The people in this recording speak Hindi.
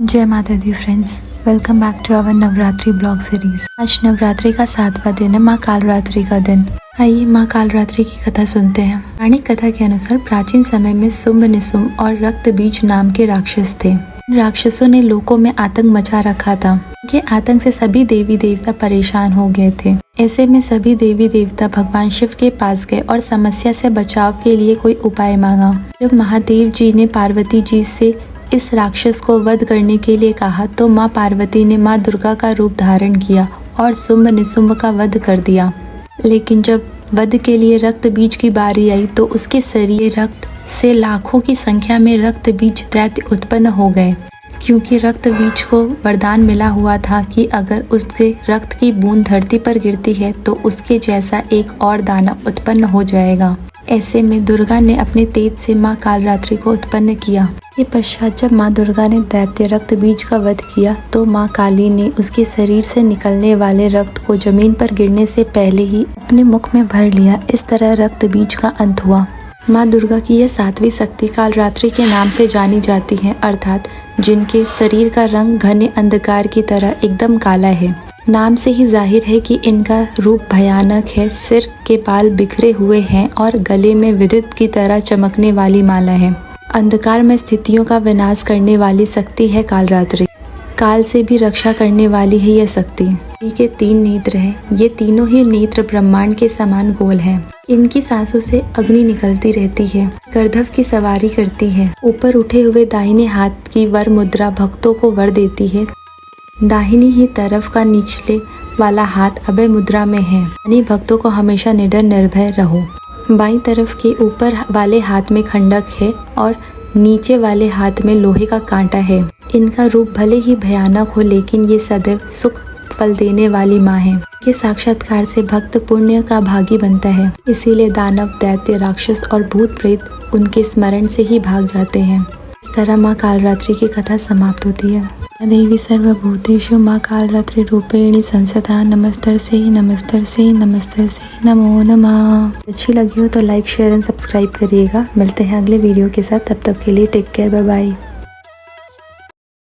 जय माता दी friends, welcome back to our Navratri blog series. आज नवरात्रि का 7वां दिन है, माँ कालरात्रि का दिन। आइए माँ कालरात्रि की कथा सुनते हैं। पौराणिक कथा के अनुसार प्राचीन समय में शुंभ निशुंभ और रक्त बीज नाम के राक्षस थे। राक्षसों ने लोगों में आतंक मचा रखा था। उनके आतंक से सभी देवी देवता परेशान हो गए थे। ऐसे में सभी देवी देवता भगवान शिव के पास गए और समस्या से बचाव के लिए कोई उपाय मांगा। जब महादेव जी ने पार्वती जी से इस राक्षस को वध करने के लिए कहा तो माँ पार्वती ने माँ दुर्गा का रूप धारण किया और शुंभ निशुंभ का वध कर दिया। लेकिन जब वध के लिए रक्त बीज की बारी आई तो उसके शरीर रक्त से लाखों की संख्या में रक्त बीज दैत्य उत्पन्न हो गए, क्योंकि रक्त बीज को वरदान मिला हुआ था कि अगर उसके रक्त की बूंद धरती पर गिरती है तो उसके जैसा एक और दानव उत्पन्न हो जाएगा। ऐसे में दुर्गा ने अपने तेज से माँ कालरात्रि को उत्पन्न किया। के पश्चात जब माँ दुर्गा ने दैत्य रक्त बीज का वध किया तो माँ काली ने उसके शरीर से निकलने वाले रक्त को जमीन पर गिरने से पहले ही अपने मुख में भर लिया। इस तरह रक्त बीज का अंत हुआ। माँ दुर्गा की यह 7वीं शक्ति कालरात्रि के नाम से जानी जाती है, अर्थात जिनके शरीर का रंग घने अंधकार की तरह एकदम काला है। नाम से ही जाहिर है कि इनका रूप भयानक है। सिर के बाल बिखरे हुए हैं और गले में विद्युत की तरह चमकने वाली माला है। अंधकार में स्थितियों का विनाश करने वाली शक्ति है कालरात्रि। काल से भी रक्षा करने वाली है यह शक्ति। इनके 3 नेत्र हैं। ये तीनों ही नेत्र ब्रह्मांड के समान गोल हैं। इनकी सांसों से अग्नि निकलती रहती है। गर्दभ की सवारी करती है। ऊपर उठे हुए दाहिने हाथ की वर मुद्रा भक्तों को वर देती है। दाहिनी ही तरफ का निचले वाला हाथ अभय मुद्रा में है, यानी भक्तों को हमेशा निडर निर्भय रहो। बाईं तरफ के ऊपर वाले हाथ में खंडक है और नीचे वाले हाथ में लोहे का कांटा है। इनका रूप भले ही भयानक हो लेकिन ये सदैव सुख फल देने वाली माँ है। के साक्षात्कार से भक्त पुण्य का भागी बनता है, इसीलिए दानव, दैत्य, राक्षस और भूत प्रेत उनके स्मरण से ही भाग जाते हैं। इस तरह माँ कालरात्रि की कथा समाप्त होती है। देवी सर्वभूतेषु माँ कालरात्रि रूपेणी संसदा नमस्तस्यै नमस्तस्यै नमस्तस्यै नमो नमः। अच्छी लगी हो तो लाइक, शेयर एंड सब्सक्राइब करिएगा। मिलते हैं अगले वीडियो के साथ, तब तक के लिए टेक केयर, बाय बाय।